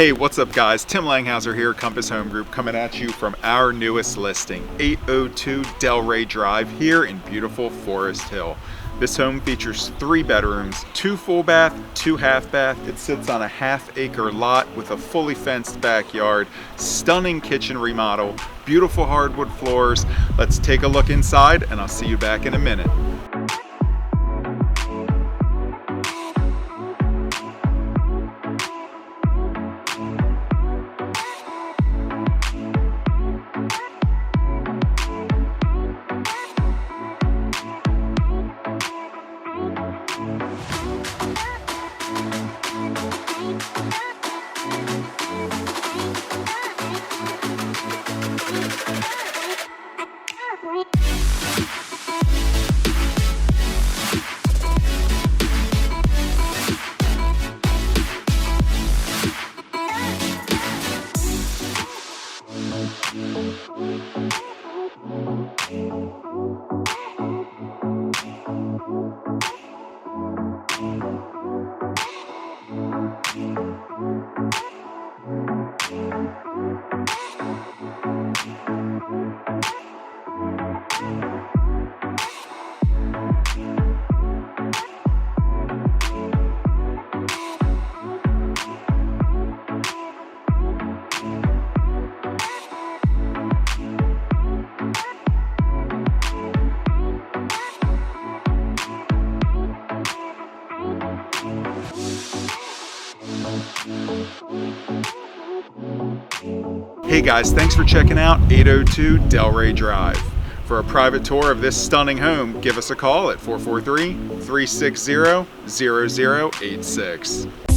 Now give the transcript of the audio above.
Hey, what's up guys? Tim Langhauser here, Compass Home Group, coming at you from our newest listing, 802 Delray Drive here in beautiful Forest Hill. This home features 3 bedrooms, 2 full bath, 2 half bath. It sits on a half-acre lot with a fully fenced backyard, stunning kitchen remodel, beautiful hardwood floors. Let's take a look inside and I'll see you back in a minute. Hey guys, thanks for checking out 802 Delray Drive. For a private tour of this stunning home, give us a call at 443-360-0086.